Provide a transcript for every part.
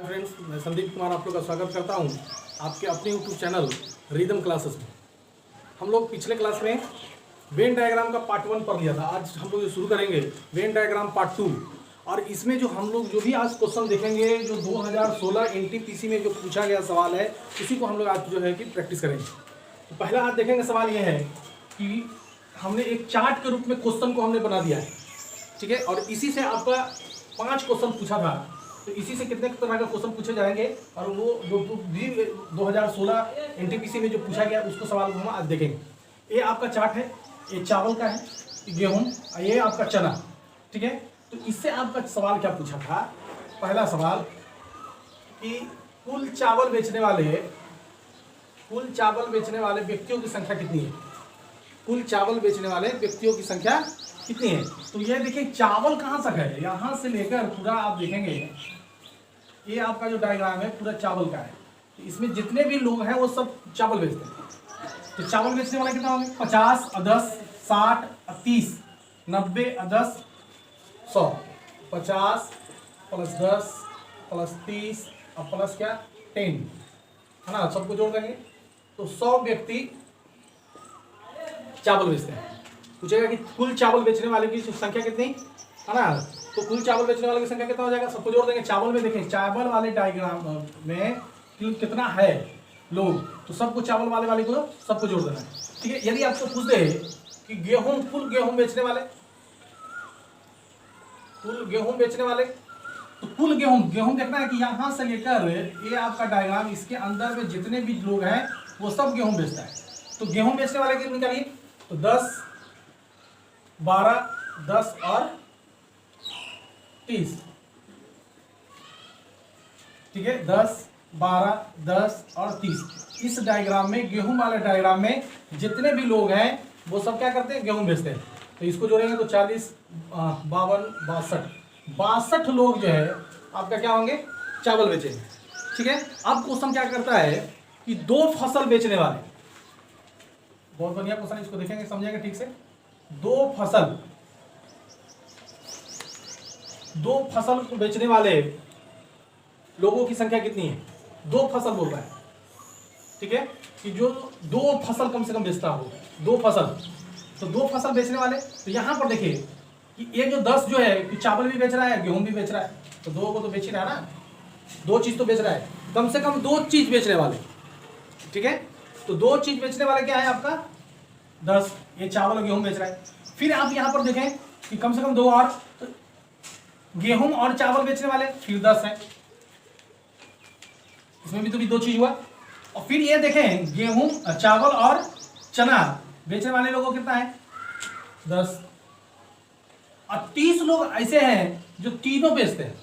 Friends, मैं संदीप कुमार आप लोग का स्वागत करता हूं आपके अपने यूट्यूब चैनल रिदम क्लासेस में। हम लोग पिछले क्लास में वेन डायग्राम का पार्ट 1 पढ़ लिया था। आज हम लोग शुरू करेंगे वेन डायग्राम पार्ट 2। और इसमें जो हम लोग जो भी आज क्वेश्चन देखेंगे, जो 2016 एनटीपीसी में जो पूछा गया सवाल है, उसी को हम लोग आज जो है कि प्रैक्टिस करेंगे। तो पहला आज देखेंगे सवाल यह है कि हमने एक चार्ट के रूप में क्वेश्चन को हमने बना दिया है, ठीक है। और इसी से आपका 5 क्वेश्चन पूछा था, तो इसी से कितने तरह का क्वेश्चन पूछे जाएंगे और वो जो भी 2016 एनटीपीसी में जो पूछा गया उसको सवाल को हम आज देखेंगे। ये आपका चार्ट है, ये चावल का है, गेहूं, ये आपका चना, ठीक है। तो इससे आपका सवाल क्या पूछा था? पहला सवाल कि कुल चावल बेचने वाले व्यक्तियों की संख्या कितनी है? कुल चावल बेचने वाले व्यक्तियों की संख्या कितनी है? तो ये देखिए चावल कहाँ तक है, यहाँ से लेकर पूरा आप देखेंगे, ये आपका जो डायग्राम है पूरा चावल का है। तो इसमें जितने भी लोग हैं वो सब चावल बेचते हैं। तो चावल बेचने वाले कितना होंगे? 50 और 10, 60 और 30, 90 और 10, 100। 50 प्लस 10 प्लस 30 और प्लस क्या 10, है ना, सबको जोड़ देंगे तो 100 व्यक्ति चावल बेचते हैं। पूछेगा कि कुल चावल बेचने वाले की संख्या कितनी, है ना। तो कुल चावल बेचने वाले की संख्या कितना हो जाएगा? सबको जोड़ देंगे। चावल में देखें, चावल वाले डायग्राम में कितना है लोग, तो सबको चावल वाले को सबको जोड़ देना है, ठीक है। यदि आपको पूछ दे कि गेहूं, कुल गेहूं बेचने वाले, तो कुल गेहूं देखना है कि यहां से लेकर ये आपका डायग्राम, इसके अंदर में जितने भी लोग हैं वो सब गेहूं बेचता है। तो गेहूं बेचने वाले की निकालिए, तो 10, 12, 10 और 30, ठीक है। 10, 12, 10 और 30। इस डायग्राम में, गेहूं वाले डायग्राम में जितने भी लोग हैं वो सब क्या करते हैं? गेहूं बेचते हैं। तो इसको जोड़ेंगे तो 40, 52, 62 लोग जो है आपका क्या होंगे? चावल बेचेंगे, ठीक है। अब क्वेश्चन क्या करता है कि दो फसल बेचने वाले, बहुत बढ़िया क्वेश्चन, इसको देखेंगे समझेंगे ठीक से। दो फसल को बेचने वाले लोगों की संख्या कितनी है? 2 फसल बोल रहा है, ठीक है, कि जो 2 फसल कम से कम बेचता हो, 2 फसल। तो 2 फसल बेचने वाले, तो यहां पर देखिए कि ये जो 10 जो है कि चावल भी बेच रहा है, गेहूं भी बेच रहा है, तो 2 को तो बेच ही रहा है ना, 2 चीज तो बेच रहा है, कम से कम 2 चीज बेचने वाले, ठीक है। तो 2 चीज बेचने वाले क्या है आपका? 10, ये चावल और गेहूं बेच रहा है। फिर आप यहां पर देखें कि कम से कम 2 और, तो गेहूं और चावल बेचने वाले फिर 10 है, इसमें भी तो 2 चीज हुआ। और फिर ये देखें गेहूं, चावल और चना बेचने वाले लोगों कितना है? 10। और 30 लोग ऐसे हैं जो तीनों बेचते हैं,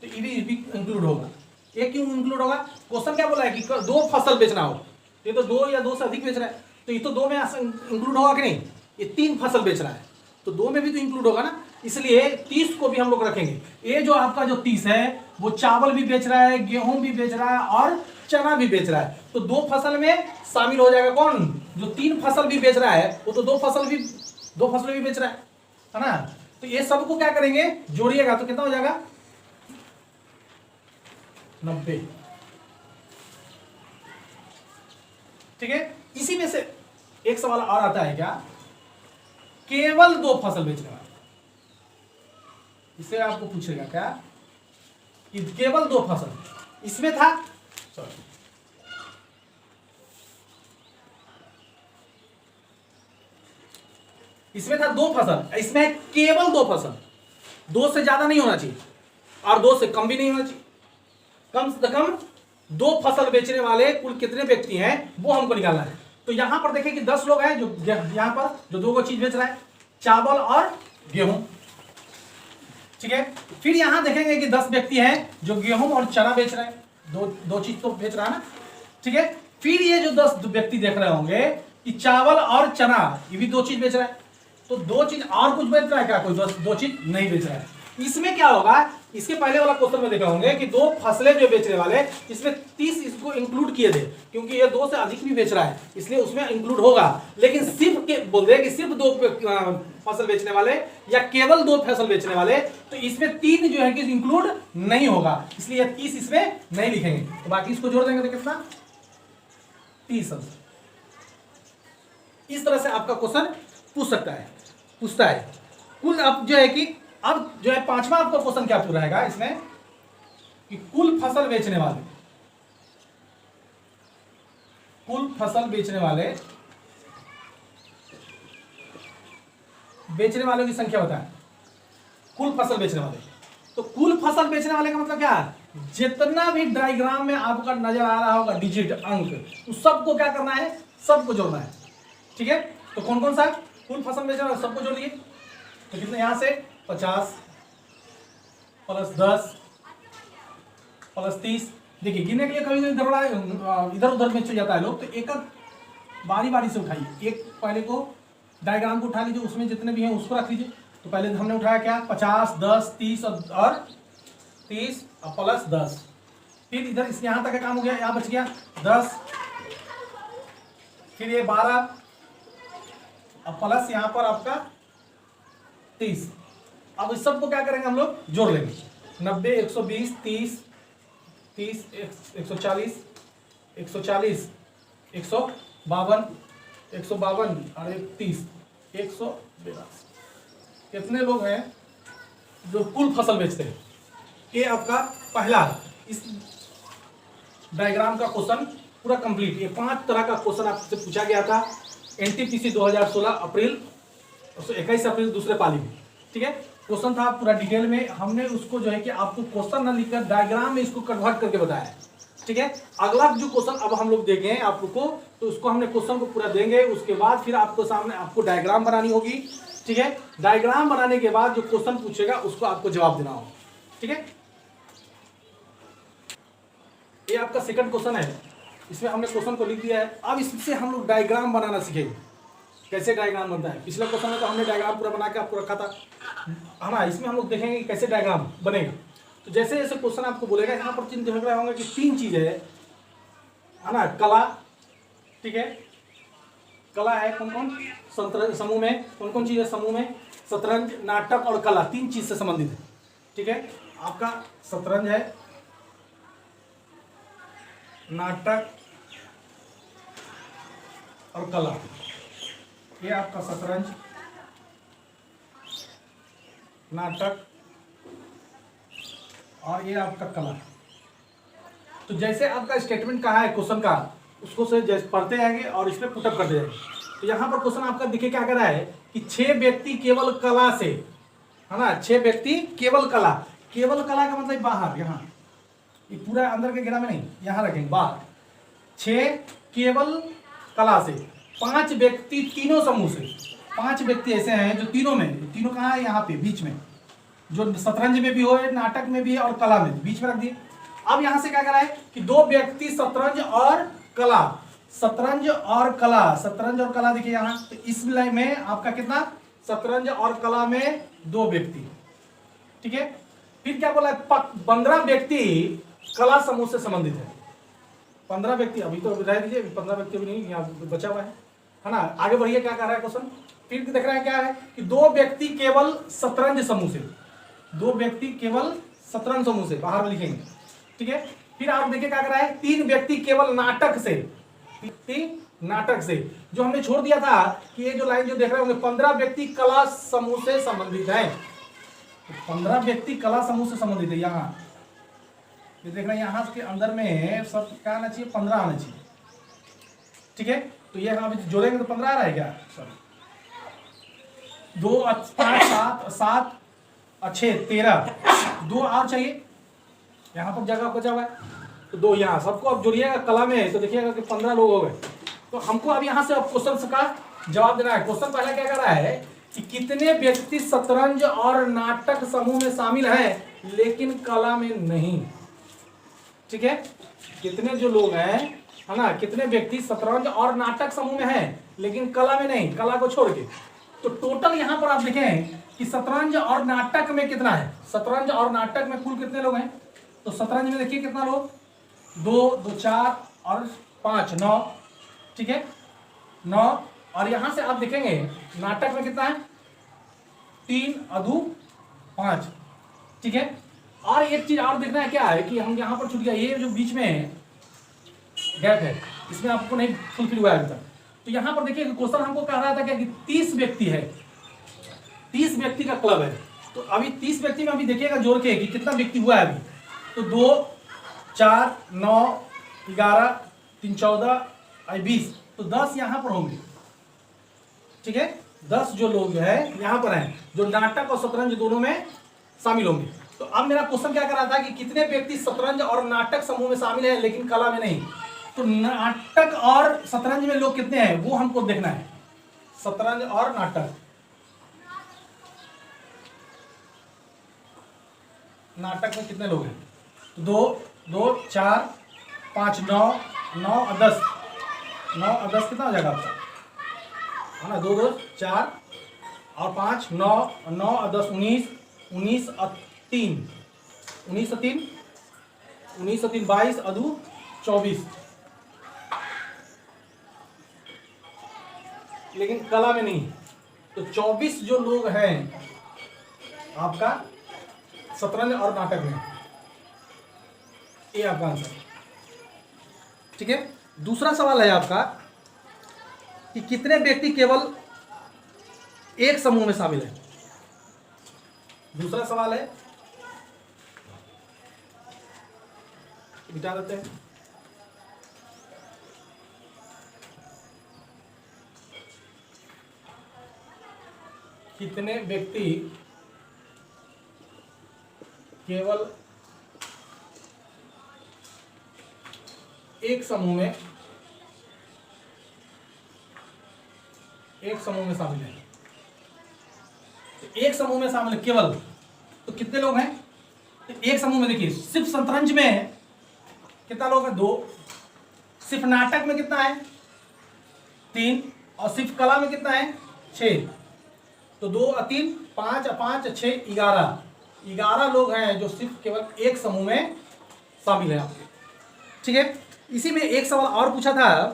तो ये भी इंक्लूड होगा। ये क्यों इंक्लूड होगा? क्वेश्चन क्या बोला है कि 2 फसल बेचना हो, ये तो 2 या 2 से अधिक बेच रहा है, तो ये तो 2 में इंक्लूड होगा कि नहीं? ये 3 फसल बेच रहा है, तो 2 में भी तो इंक्लूड होगा ना, इसलिए 30 को भी हम लोग रखेंगे। ये जो आपका जो 30 है वो चावल भी बेच रहा है, गेहूं भी बेच रहा है और चना भी बेच रहा है, तो 2 फसल में शामिल हो जाएगा कौन? जो 3 फसल भी बेच रहा है वो तो 2 फसल भी बेच रहा है ना। तो ये सबको क्या करेंगे? जोड़िएगा तो कितना हो जाएगा? 90, ठीक है। इसी में से एक सवाल और आता है, क्या केवल 2 फसल बेचने वाले, इसे आपको पूछेगा क्या कि केवल 2 फसल, इसमें था, सॉरी, इसमें था 2 फसल, इसमें केवल 2 फसल, 2 से ज्यादा नहीं होना चाहिए और 2 से कम भी नहीं होना चाहिए। कम से कम 2 फसल बेचने वाले कुल कितने व्यक्ति हैं वो हमको निकालना है। तो यहां पर देखें कि 10 लोग हैं जो यहां पर जो 2 चीज बेच रहा है, चावल और गेहूं, ठीक है। फिर यहां देखेंगे कि 10 व्यक्ति हैं जो गेहूं और चना बेच रहे हैं, दो चीज तो बेच रहा है ना, ठीक है। फिर ये जो 10 व्यक्ति देख रहे होंगे कि चावल और चना ये भी 2 चीज बेच रहा है, तो 2 चीज और कुछ बेच रहा है क्या? कोई 2 चीज नहीं बेच रहा है। इसमें क्या होगा इसके पहले वाला क्वेश्चन में देखे होंगे कि दो फसलें जो बेचने वाले, इसमें 30 इसको इंक्लूड किए थे, क्योंकि ये 2 से अधिक भी बेच रहा है इसलिए उसमें इंक्लूड होगा। लेकिन सिर्फ के बोल रहे कि सिर्फ 2 फसल बेचने वाले या केवल 2 फसल बेचने वाले, तो इसमें 3 जो है कि इंक्लूड नहीं होगा, इसलिए 30 इसमें नहीं लिखेंगे। तो बाकी इसको जोड़ देंगे तो कितना 30। इस तरह से आपका क्वेश्चन पूछता है। कुल अब जो है कि अब जो है 5वां आपका क्वेश्चन क्या पूरा रहेगा इसमें कि कुल फसल बेचने वालों की संख्या बताएं। कुल फसल बेचने वाले, तो कुल फसल बेचने वाले का मतलब क्या है, जितना भी डायग्राम में आपका नजर आ रहा होगा डिजिट अंक, उस सबको क्या करना है, सबको जोड़ना है। ठीक है, तो कौन कौन सा कुल फसल बेचने वाले सबको जोड़िए। तो कितने यहां से 50 + 10 + 30। देखिए गिनने के लिए कभी इधर उधर में चल जाता है लोग, तो एक बारी बारी से उठाइए। एक पहले को डायग्राम को उठा लीजिए, उसमें जितने भी हैं उसको रख लीजिए। तो पहले हमने उठाया क्या 50 10 30 और 30 + 10। फिर इधर इस यहां तक का काम हो गया, यहाँ बच गया 10, फिर ये 12 और प्लस यहाँ पर आपका 30। अब इस सबको क्या करेंगे हम लोग, जोड़ लेंगे। 90 120 30 30 140 140 152 152 और 30 182। कितने लोग हैं जो कुल फसल बेचते हैं। ये आपका पहला इस डायग्राम का क्वेश्चन पूरा कंप्लीट। ये 5 तरह का क्वेश्चन आपसे पूछा गया था एनटीपीसी 2016 अप्रैल 21 अप्रैल दूसरे पाली में। ठीक है, क्वेश्चन था पूरा डिटेल में। हमने उसको जो है कि आपको क्वेश्चन न लिखकर डायग्राम में इसको कन्वर्ट करके बताया है। ठीक है, अगला जो क्वेश्चन अब हम लोग देंगे आपको, तो उसको हमने क्वेश्चन को पूरा देंगे, उसके बाद फिर आपको सामने आपको डायग्राम बनानी होगी। ठीक है, डायग्राम बनाने के बाद जो क्वेश्चन पूछेगा उसको आपको जवाब देना होगा। ठीक है, ये आपका सेकंड क्वेश्चन है, इसमें हमने क्वेश्चन को लिख दिया है। अब इससे हम लोग डायग्राम बनाना सीखेंगे, कैसे डायग्राम बनता है। पिछले क्वेश्चन में तो हमने डायग्राम पूरा बना के आपको रखा था, है ना। इसमें हम लोग देखेंगे कि कैसे डायग्राम बनेगा। तो जैसे जैसे क्वेश्चन आपको बोलेगा, यहाँ पर चिन्ह देख रहे होंगे कि 3 चीजें है ना, कला। ठीक है, कला है कौन कौन, शतरंज समूह में कौन कौन चीज है समूह में, शतरंज नाटक और कला, 3 चीज से संबंधित है। ठीक है, आपका शतरंज है, नाटक और कला। ये आपका शतरंज, नाटक और ये आपका कला। तो जैसे आपका स्टेटमेंट कहा है क्वेश्चन का, उसको से जैसे पढ़ते जाएंगे और इसमें पुटअप करते जाएंगे। तो यहाँ पर क्वेश्चन आपका दिखे क्या कर रहा है कि 6 व्यक्ति केवल कला से, है ना, 6 व्यक्ति केवल कला। केवल कला का मतलब बाहर, यहाँ ये पूरा अंदर के घेरा में नहीं, यहाँ रखेंगे बाहर। 6 केवल कला से, 5 व्यक्ति तीनों समूह से। 5 व्यक्ति ऐसे हैं जो तीनों में, तीनों कहाँ है, यहाँ पे बीच में, जो शतरंज में भी हो, नाटक में भी है और कला में, बीच में रख दिए। अब यहाँ से क्या करा है कि 2 व्यक्ति शतरंज और कला, शतरंज और कला, शतरंज और कला देखिए यहाँ। तो इस लाइन में आपका कितना, शतरंज और कला में 2 व्यक्ति। ठीक है, फिर क्या बोला है, 15 व्यक्ति कला समूह से संबंधित है। 15 व्यक्ति, अभी तो बता दीजिए 15 व्यक्ति अभी नहीं यहाँ बचा हुआ है ना। आगे बढ़िए, क्या कर रहा है क्वेश्चन, फिर देख रहा है क्या है कि 2 व्यक्ति केवल शतरंज समूह से, 2 व्यक्ति केवल शतरंज समूह से, बाहर में लिखेंगे। ठीक है, फिर आप देखिए क्या कर रहा है, 3 व्यक्ति केवल नाटक से, नाटक से, जो हमने छोड़ दिया था कि ये जो लाइन जो देख रहे होंगे 15 व्यक्ति कला समूह से संबंधित है। 15 व्यक्ति कला समूह से संबंधित है। यहाँ ये देख रहे हैं, यहाँ के अंदर में सब क्या आना चाहिए, 15 आना चाहिए। ठीक है, तो ये हम जोड़ेंगे तो 15 आ रहा है क्या, सॉरी 2 5 7 6 13, 2 और चाहिए, यहाँ पर जगह बचा हुआ है तो 2 यहाँ। सबको अब जोड़िएगा कला में, तो देखिएगा कि 15 लोग हो गए। तो हमको अब यहाँ से अब क्वेश्चन का जवाब देना है। क्वेश्चन पहला क्या कर रहा है कि कितने व्यक्ति शतरंज और नाटक समूह में शामिल हैं लेकिन कला में नहीं। ठीक है, कितने जो लोग हैं, है ना, कितने व्यक्ति शतरंज और नाटक समूह में हैं लेकिन कला में नहीं, कला को छोड़ के। तो टोटल यहाँ पर आप देखें कि शतरंज और नाटक में कितना है, शतरंज और नाटक में कुल कितने लोग हैं। तो शतरंज में देखिए कितना लोग, 2 2 4 और 5 9, ठीक है 9। और यहां से आप देखेंगे नाटक में कितना है, 3 अदू 5, ठीक है। और एक चीज और देखना है क्या है कि हम यहाँ पर छूट गया, ये जो बीच में गैप है इसमें आपको नहीं फुलफिल हुआ है अभी तक। तो यहाँ पर देखिए क्वेश्चन हमको कह रहा था क्या कि 30 व्यक्ति है, 30 व्यक्ति का क्लब है। तो अभी 30 व्यक्ति में अभी देखिएगा जोड़ के कि कितना व्यक्ति हुआ है अभी। तो 2 4 9 11 3 14 20, तो 10 यहाँ पर होंगे, ठीक है। 10 जो लोग है यहाँ पर हैं जो नाटक और शतरंज दोनों में शामिल होंगे। तो अब मेरा क्वेश्चन क्या कर रहा था कि कितने व्यक्ति शतरंज और नाटक समूह में शामिल है लेकिन कला में नहीं। तो नाटक और शतरंज में लोग कितने हैं वो हमको देखना है, शतरंज और नाटक। नाटक में कितने लोग हैं, 2 2 4 5 9 9 और 10, 9 और 10 कितना हो जाएगा आपका, है ना, 2 2 4 और 5 9 9 और 10 19 19 और 3 19 और 3 19 और 3 22 अदू 24, लेकिन कला में नहीं। तो 24 जो लोग हैं आपका शतरंज और नाटक में, ये आपका आंसर, ठीक है। दूसरा सवाल है आपका कि कितने व्यक्ति केवल एक समूह में शामिल है। दूसरा सवाल है, बिठा देते हैं, कितने व्यक्ति केवल एक समूह में शामिल है। एक समूह में शामिल है केवल, तो कितने लोग हैं। तो एक समूह में देखिए सिर्फ शतरंज में कितना लोग हैं, 2, सिर्फ नाटक में कितना है, 3, और सिर्फ कला में कितना है, 6। तो 2 और 3 5 और 5 और 6 11 लोग हैं जो सिर्फ केवल एक समूह में शामिल है, ठीक है। इसी में एक सवाल और पूछा था,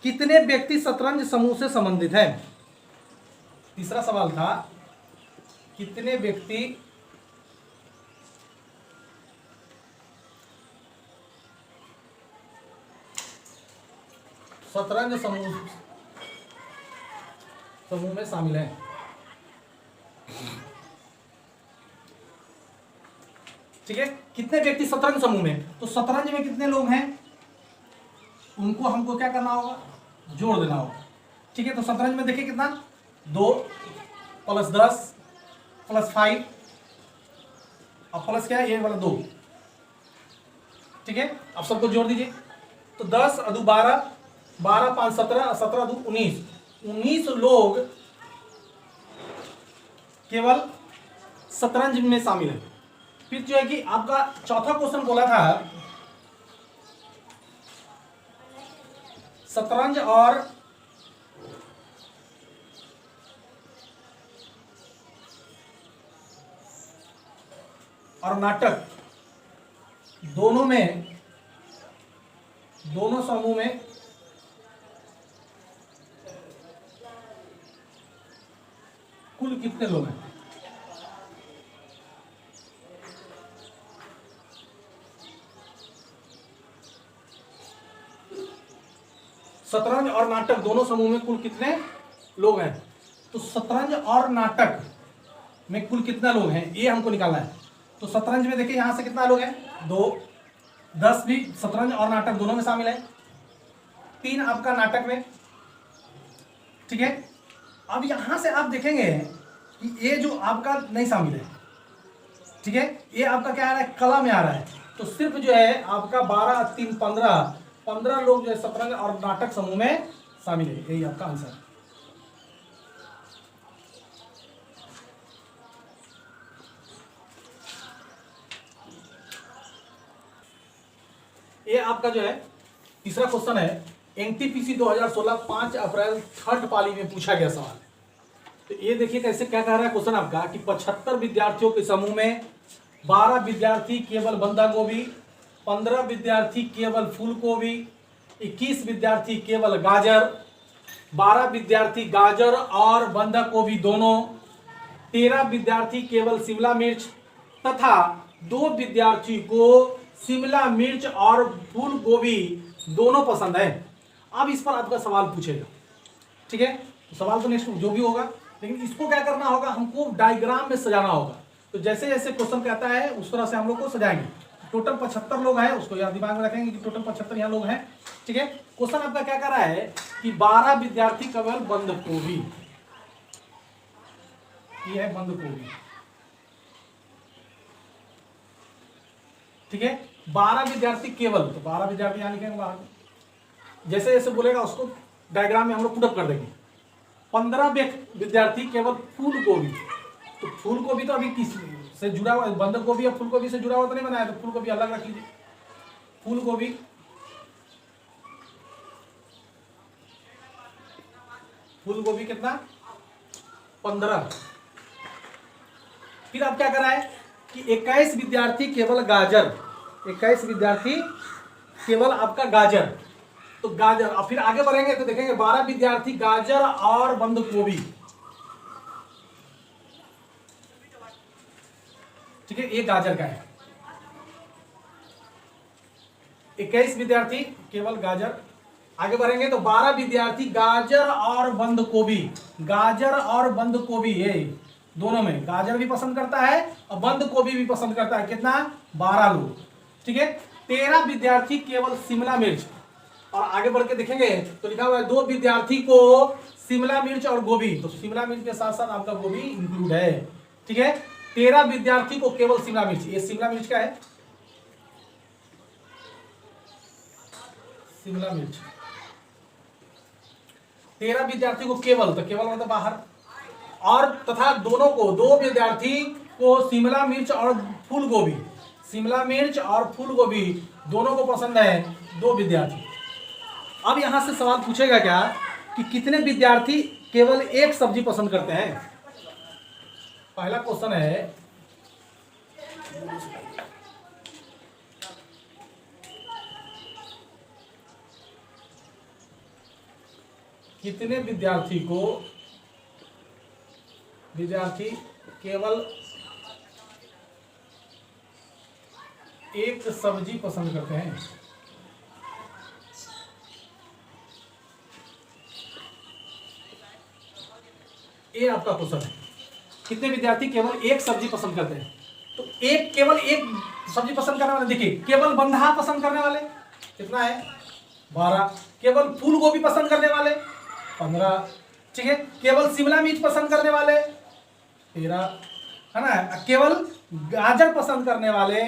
कितने व्यक्ति शतरंज समूह से संबंधित हैं। तीसरा सवाल था, कितने व्यक्ति शतरंज समूह में शामिल हैं। ठीक है, कितने व्यक्ति शतरंज समूह में, तो शतरंज में कितने लोग हैं उनको हमको क्या करना होगा, जोड़ देना होगा, ठीक है। तो शतरंज में देखिए कितना, 2 + 10 + 5 और प्लस क्या है ये वाला 2, ठीक है। अब सबको जोड़ दीजिए, तो 10 अदू 12 12 5 17 17 अदू 19 लोग केवल शतरंज में शामिल है। फिर जो है कि आपका चौथा क्वेश्चन बोला था, शतरंज और नाटक दोनों समूह में कुल कितने लोग हैं। शतरंज और नाटक दोनों समूह में कुल कितने लोग हैं, तो शतरंज और नाटक में कुल कितना लोग हैं ये हमको निकालना है। तो शतरंज में देखिए यहां से कितना लोग हैं, 2 10 भी शतरंज और नाटक दोनों में शामिल है, 3 आपका नाटक में, ठीक है। अब यहां से आप देखेंगे कि ये जो आपका नहीं शामिल है, ठीक है, ये आपका क्या आ रहा है, कला में आ रहा है। तो सिर्फ जो है आपका 12 3 15 लोग जो है शतरंज और नाटक समूह में शामिल है, यही आपका आंसर है। ये आपका जो है तीसरा क्वेश्चन है, एनटीपीसी 2016 5 अप्रैल 3rd पाली में पूछा गया सवाल है। तो ये देखिए कैसे क्या कह रहा है क्वेश्चन आपका कि 75 विद्यार्थियों के समूह में 12 विद्यार्थी केवल बंधा गोभी, 15 विद्यार्थी केवल फूल गोभी, 21 विद्यार्थी केवल गाजर, 12 विद्यार्थी गाजर और बंधा गोभी दोनों, 13 विद्यार्थी केवल शिमला मिर्च तथा 2 विद्यार्थी को शिमला मिर्च और फूल गोभी दोनों पसंद है। अब इस पर आपका सवाल पूछेगा, ठीक है। तो सवाल तो नेक्स्ट जो भी होगा, लेकिन इसको क्या करना होगा, हमको डायग्राम में सजाना होगा। तो जैसे जैसे क्वेश्चन कहता है उस तरह से हम लोग को सजाएंगे। टोटल 75 लोग हैं, उसको याद दिमाग में रखेंगे कि टोटल 75 यहाँ लोग हैं, ठीक है। क्वेश्चन आपका क्या कर रहा है कि 12 विद्यार्थी केवल बंद गोभी, ये है बंद गोभी, ठीक है। 12 विद्यार्थी केवल, तो 12 विद्यार्थी यहाँ लिखेंगे बाहर, जैसे जैसे बोलेगा उसको डायग्राम में हम लोग पुटअप कर देंगे। 15 विद्यार्थी केवल फूल गोभी, तो फूल गोभी तो अभी किस से जुड़ा हुआ है, बंद गोभी या फूल गोभी से जुड़ा हुआ तो नहीं बनाया, तो फूल गोभी अलग रख लीजिए। फूल गोभी, फूल गोभी कितना 15। फिर आप क्या कर रहा है कि 21 विद्यार्थी केवल गाजर, 21 विद्यार्थी केवल आपका गाजर, तो गाजर। और फिर आगे बढ़ेंगे तो देखेंगे 12 विद्यार्थी गाजर और बंद गोभी, ठीक है। ये गाजर का है। 21 विद्यार्थी केवल गाजर। आगे बढ़ेंगे तो 12 विद्यार्थी गाजर और बंद गोभी, गाजर और बंद गोभी, ये दोनों में गाजर भी पसंद करता है और बंद गोभी भी पसंद करता है। कितना 12 लोग, ठीक है। 13 विद्यार्थी केवल शिमला मिर्च, और आगे बढ़ के देखेंगे तो लिखा हुआ है 2 विद्यार्थी को शिमला मिर्च और गोभी, तो शिमला मिर्च के साथ साथ आपका गोभी इंक्लूड है, ठीक है। 13 विद्यार्थी को केवल शिमला मिर्च, ये शिमला मिर्च का है, शिमला मिर्च। 13 विद्यार्थी को केवल, तो केवल मतलब बाहर, और तथा दोनों को 2 विद्यार्थी को शिमला मिर्च और फूल गोभी, शिमला मिर्च और फूल गोभी दोनों को पसंद है 2 विद्यार्थी। अब यहां से सवाल पूछेगा क्या कि कितने विद्यार्थी केवल एक सब्जी पसंद करते हैं। पहला क्वेश्चन है, कितने विद्यार्थी केवल एक सब्जी पसंद करते हैं। ये आपका क्वेश्चन है, कितने विद्यार्थी केवल एक सब्जी पसंद करते हैं। तो केवल एक सब्जी पसंद करने वाले, देखिए केवल बंधा पसंद करने वाले कितना है 12, केवल फूल गोभी पसंद करने वाले 15, ठीक है। केवल शिमला मिर्च पसंद करने वाले 13, है ना। केवल गाजर पसंद करने वाले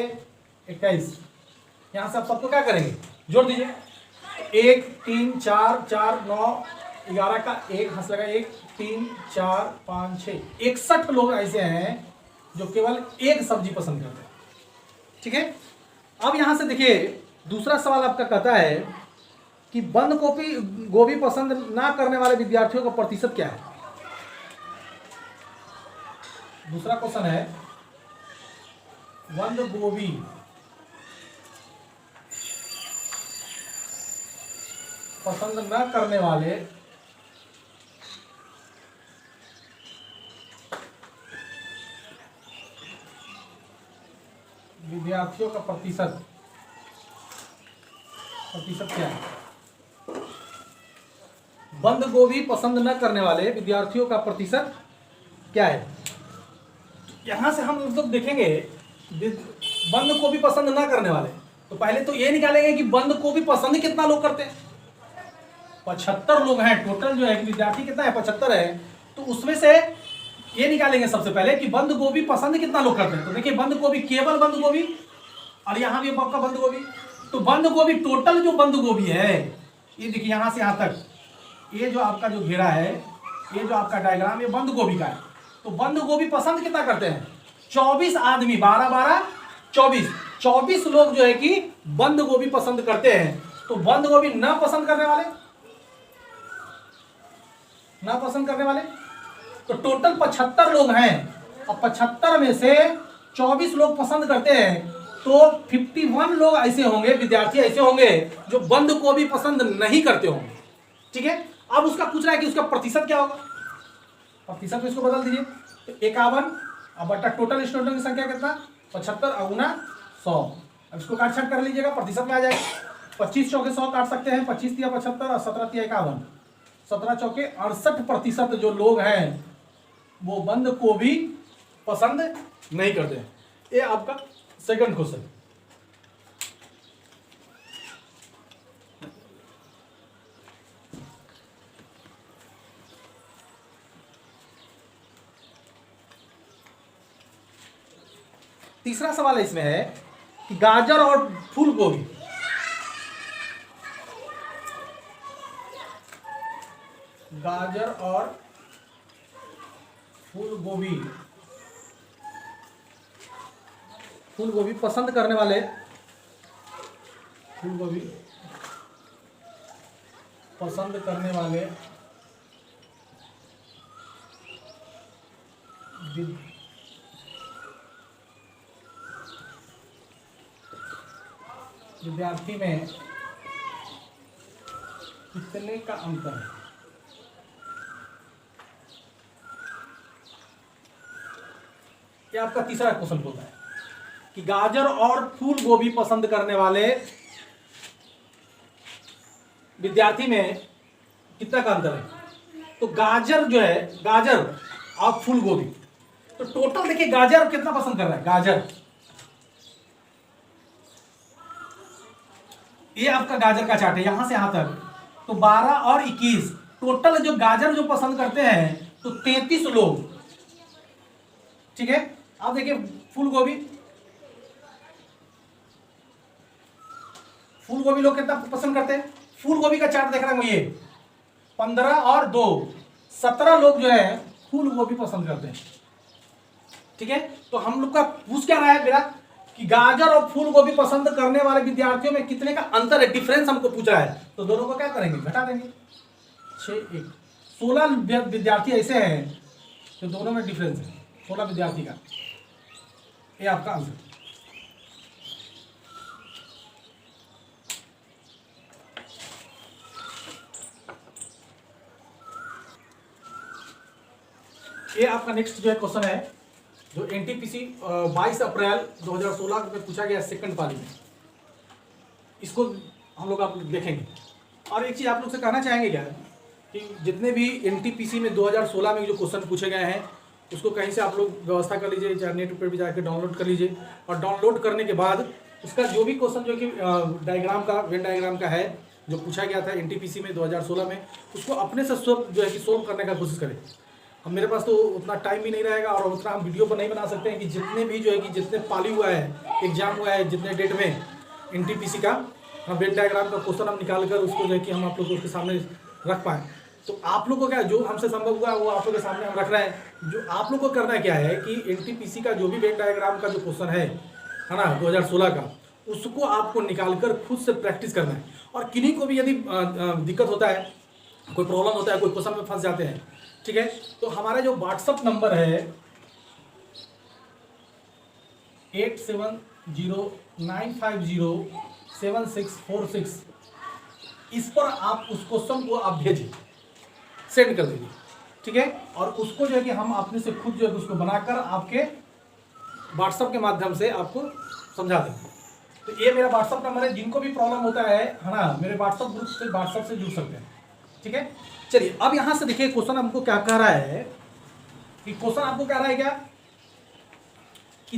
21। यहां से आप सबको क्या करेंगे, जोड़ दीजिए। 1 3 4 4 9 11 का 1 हंस लगा, 1 3 4 5 6 61 लोग ऐसे हैं जो केवल एक सब्जी पसंद करते हैं, ठीक है। अब यहां से देखिए दूसरा सवाल आपका कहता है कि बंद गोभी पसंद ना करने वाले विद्यार्थियों का प्रतिशत क्या है। दूसरा क्वेश्चन है, बंद गोभी पसंद न करने वाले विद्यार्थियों का प्रतिशत क्या है। बंद गोभी पसंद न करने वाले विद्यार्थियों का प्रतिशत क्या है। यहां से हम लोग देखेंगे बंद गोभी पसंद न करने वाले, तो पहले तो ये निकालेंगे कि बंद गोभी पसंद कितना लोग करते हैं। 75 लोग हैं टोटल, जो है विद्यार्थी कितना है 75 है, तो उसमें से ये निकालेंगे सबसे पहले कि बंद गोभी पसंद कितना लोग करते हैं। तो देखिए बंद गोभी, केवल बंद गोभी, और यहाँ भी आपका बंद गोभी, तो बंद गोभी टोटल जो बंद गोभी है, ये देखिए यहाँ से यहाँ तक, ये जो आपका जो घेरा है, ये जो आपका डायग्राम, ये बंद गोभी का है। तो बंद गोभी पसंद कितना करते हैं 24 आदमी, 12 12 24 लोग जो है कि बंद गोभी पसंद करते हैं। तो बंद गोभी ना पसंद करने वाले तो टोटल 75 लोग हैं और 75 में से 24 लोग पसंद करते हैं, तो 51 लोग ऐसे होंगे, विद्यार्थी ऐसे होंगे जो बंद गोभी पसंद नहीं करते होंगे। ठीक है, अब उसका पूछ रहा है कि उसका प्रतिशत क्या होगा, प्रतिशत में इसको बदल दीजिए। तो 51 अब बटा टोटल स्टूडेंट की संख्या कितना, 75 अगुना 100। अब इसको काट छाट कर लीजिएगा, प्रतिशत में आ जाएगा। 25 चौके 100 काट सकते हैं, 25 तिया 75 और 17 तिया 51, 17 चौके 68% जो लोग हैं वो बंद गोभी पसंद नहीं करते हैं। ये आपका सेकंड क्वेश्चन। तीसरा सवाल इसमें है कि गाजर और फूल गोभी, गाजर और फूल गोभी, फूल गोभी पसंद करने वाले, फूल गोभी पसंद करने वाले विद्यार्थी में कितने का अंतर है। ये आपका तीसरा क्वेश्चन बोलता है कि गाजर और फूल गोभी पसंद करने वाले विद्यार्थी में कितना का अंतर है। तो गाजर जो है, गाजर और फूल गोभी, तो टोटल देखिए गाजर कितना पसंद कर रहा है, गाजर, ये आपका गाजर का चार्ट है यहां से यहां तक, तो 12 और 21 टोटल जो गाजर जो पसंद करते हैं तो 33 लोग। ठीक है, अब देखिए फूल गोभी, फूल गोभी लोग कितना पसंद करते हैं, फूल गोभी का चार्ट देख रहे हैं ये 15 और 2 17 लोग जो है फूल गोभी पसंद करते हैं। ठीक है, तो हम लोग का पूछ क्या रहा है मेरा कि गाजर और फूल गोभी पसंद करने वाले विद्यार्थियों में कितने का अंतर है, डिफरेंस हमको पूछ रहा है। तो दोनों को क्या करेंगे, घटा देंगे। 16 विद्यार्थी ऐसे हैं तो दोनों में डिफरेंस है 16 विद्यार्थी का। ये आपका आंसर। ये आपका नेक्स्ट जो है क्वेश्चन है जो एनटीपीसी 22 अप्रैल 2016 में पूछा गया सेकंड पाली में, इसको हम लोग आप देखेंगे। और एक चीज़ आप लोग से कहना चाहेंगे क्या कि जितने भी एनटीपीसी में 2016 में जो क्वेश्चन पूछे गए हैं उसको कहीं से आप लोग व्यवस्था कर लीजिए, चाहे नेट पर भी जाकर डाउनलोड कर लीजिए, और डाउनलोड करने के बाद उसका जो भी क्वेश्चन जो कि डायग्राम का, वेन डायग्राम का है जो पूछा गया था एनटीपीसी में 2016 में, उसको अपने से जो है कि सोल्व करने का कोशिश करें। अब मेरे पास तो उतना टाइम भी नहीं रहेगा और उतना हम वीडियो पर नहीं बना सकते हैं कि जितने भी जो है कि जितने पाली हुआ है, एग्जाम हुआ है जितने डेट में एनटीपीसी का, हम वेन डायग्राम का क्वेश्चन हम निकाल कर उसको जो है कि हम आप लोग उसके सामने रख पाएँ। तो आप लोग को क्या, जो हमसे संभव हुआ है वो आप लोग के सामने हम रख रहे हैं। जो आप लोग को करना क्या है कि एनटीपीसी का जो भी वेन डायग्राम का जो क्वेश्चन है ना 2016 का, उसको आपको निकाल कर खुद से प्रैक्टिस करना है। और किन्हीं को भी यदि दिक्कत होता है, कोई प्रॉब्लम होता है, कोई क्वेश्चन में फंस जाते हैं, ठीक है, तो हमारा जो व्हाट्सअप नंबर है 8709507646, इस पर आप उस क्वेश्चन को आप भेजिए, सेंड कर दीजिए। ठीक है, और उसको जो है कि हम अपने से खुद जो है उसको बनाकर आपके व्हाट्सअप के माध्यम से आपको समझा देंगे। तो ये मेरा व्हाट्सअप नंबर है, जिनको भी प्रॉब्लम होता है ना, मेरे व्हाट्सअप ग्रुप से, व्हाट्सअप से जुड़ सकते हैं। ठीक है, चलिए अब यहां से देखिए क्वेश्चन हमको क्या कह रहा है कि क्वेश्चन आपको कह रहा है क्या कि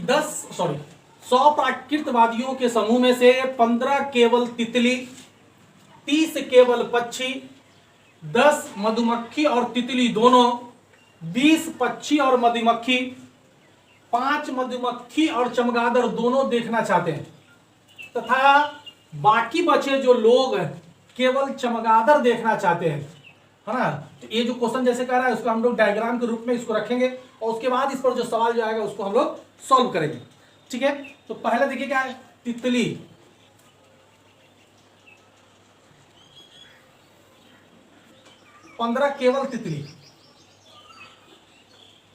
100 प्राकृतवादियों के समूह में से 15 केवल तितली, 30 केवल पक्षी, 10 मधुमक्खी और तितली दोनों, 20 पक्षी और मधुमक्खी, 5 मधुमक्खी और चमगादड़ दोनों देखना चाहते हैं, तथा बाकी बचे जो लोग केवल चमगादड़ देखना चाहते हैं, है ना। तो ये जो क्वेश्चन जैसे कह रहा है उसको हम लोग डायग्राम के रूप में इसको रखेंगे और उसके बाद इस पर जो सवाल जो आएगा उसको हम लोग सॉल्व करेंगे। ठीक है, तो पहले देखिए क्या है, तितली, पंद्रह केवल तितली,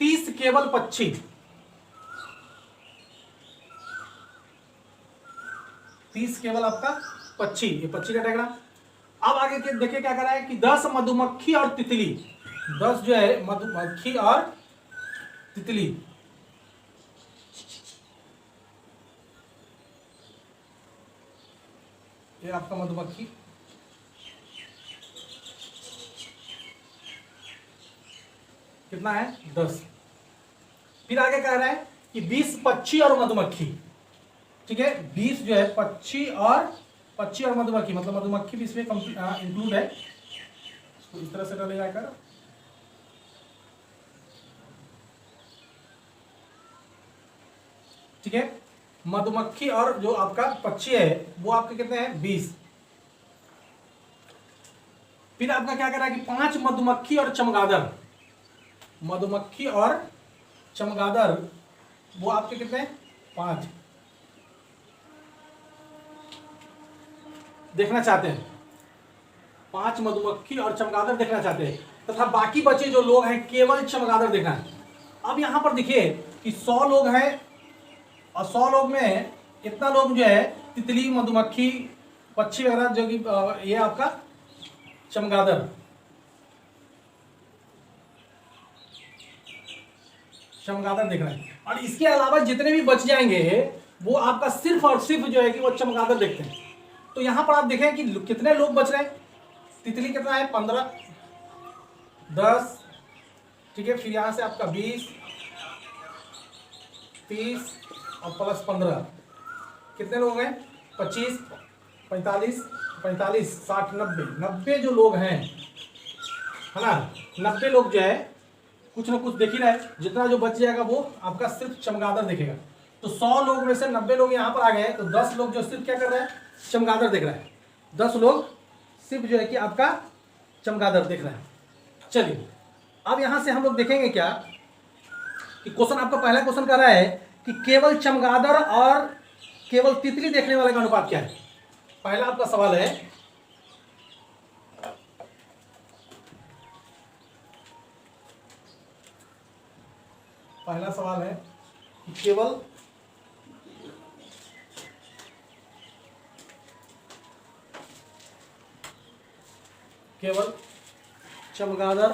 30 केवल पक्षी, 30 केवल आपका पक्षी, ये पक्षी का डायग्राम। अब आगे के देखिए क्या कर रहा है कि 10 मधुमक्खी और तितली, 10 जो है मधुमक्खी और तितली, ये आपका मधुमक्खी, कितना है 10। फिर आगे कह रहा है कि 20 पक्षी और मधुमक्खी, ठीक है, 20 जो है पक्षी और मधुमक्खी, मतलब मधुमक्खी भी इसमें इंक्लूड है, तो इस तरह से डलेगा कर, ठीक है। मधुमक्खी और जो आपका पक्षी है वो आपके कितने हैं 20। फिर आपका क्या कर रहा है कि 5 मधुमक्खी और चमगादड़, मधुमक्खी और चमगादड़ वो आपके कितने हैं 5 देखना चाहते हैं, 5 मधुमक्खी और चमगादड़ देखना चाहते हैं, तथा बाकी बचे जो लोग हैं केवल चमगादड़ देखना है। अब यहां पर देखिए कि 100 लोग हैं और 100 लोग में इतना लोग जो है तितली, मधुमक्खी, पक्षी वगैरह, जो कि ये आपका चमगादड़, देख रहे हैं, और इसके अलावा जितने भी बच जाएंगे वो आपका सिर्फ और सिर्फ जो है कि वो चमगादड़ देखते हैं। तो यहां पर आप देखें कि कितने लोग बच रहे हैं, तितली कितना है 15, 10, ठीक है, फिर यहां से आपका 20, 30 और प्लस 15, कितने लोग हैं 25, 45, 60, 90 जो लोग हैं, है ना, 90 लोग जो है कुछ ना कुछ देख ही रहा है, जितना जो बच जाएगा वो आपका सिर्फ चमगादड़ देखेगा। तो 100 लोग में से 90 लोग यहाँ पर आ गए हैं, तो 10 लोग जो सिर्फ क्या कर रहे हैं चमगादड़ देख रहा है, 10 लोग सिर्फ जो है कि आपका चमगादड़ देख रहा है। चलिए अब यहाँ से हम लोग देखेंगे क्या कि क्वेश्चन आपका पहला क्वेश्चन कर रहा है कि केवल चमगादड़ और केवल तितली देखने वाले का अनुपात क्या है। पहला आपका सवाल है, पहला सवाल है कि केवल चमगादड़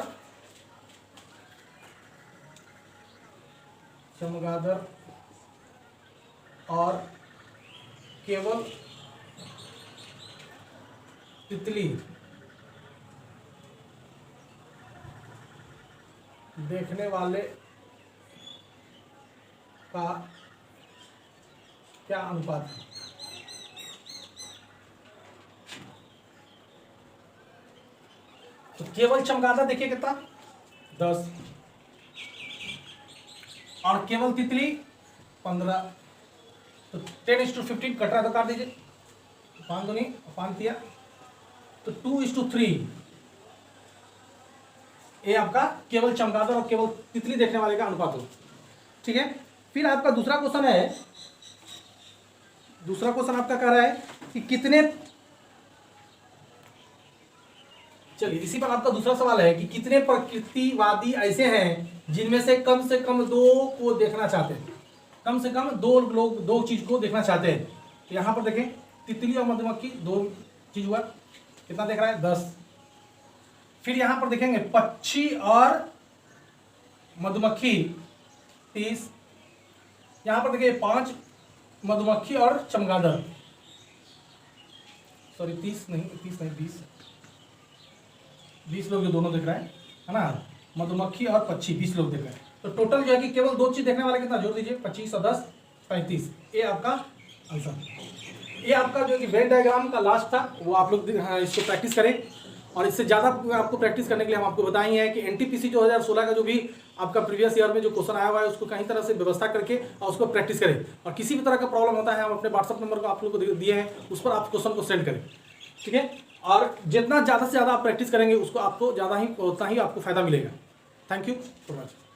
और केवल तितली देखने वाले का क्या अनुपात है। तो केवल चमगादड़ देखिए कितना 10 और केवल तितली 15, तो 10:15 कट रहा तो काट दीजिए, 5 दूनी 5 दिया, तो 2:3 ये आपका केवल चमगादड़ और केवल तितली देखने वाले का अनुपात हो, ठीक है। फिर आपका दूसरा क्वेश्चन है, दूसरा क्वेश्चन आपका कह रहा है कि कितने, चलिए इसी पर आपका दूसरा सवाल है कि कितने प्रकृतिवादी ऐसे हैं जिनमें से कम 2 को देखना चाहते हैं, कम से कम 2 लोग 2 चीज को देखना चाहते हैं। तो यहां पर देखें तितली और मधुमक्खी 2 चीज हुआ, कितना देख रहा है 10। फिर यहां पर देखेंगे पक्षी और मधुमक्खी 30, यहां पर देखिए 5 मधुमक्खी और चमगादड़, सॉरी 30 नहीं 20 लोग जो दोनों देख रहे हैं, है ना, मधुमक्खी और पक्षी 20 लोग देख रहे हैं। तो टोटल जो है कि केवल 2 चीज देखने वाले कितना जोड़ दीजिए 25 और 10 35, ये आपका आंसर। ये आपका जो कि वेन डायग्राम का लास्ट था, वो आप लोग इसको प्रैक्टिस करें, और इससे ज़्यादा आपको प्रैक्टिस करने के लिए हम आपको बताएं हैं कि एनटीपीसी 2016 का जो भी आपका प्रीवियस ईयर में जो क्वेश्चन आया हुआ है उसको कहीं तरह से व्यवस्था करके और उसको प्रैक्टिस करें, और किसी भी तरह का प्रॉब्लम होता है हम अपने व्हाट्सअप नंबर को आप लोग को दिए हैं, उस पर आप क्वेश्चन को सेंड करें, ठीक है। और जितना ज़्यादा से ज़्यादा आप प्रैक्टिस करेंगे उसको आपको ज़्यादा ही उतना ही आपको फायदा मिलेगा। Thank you for watching.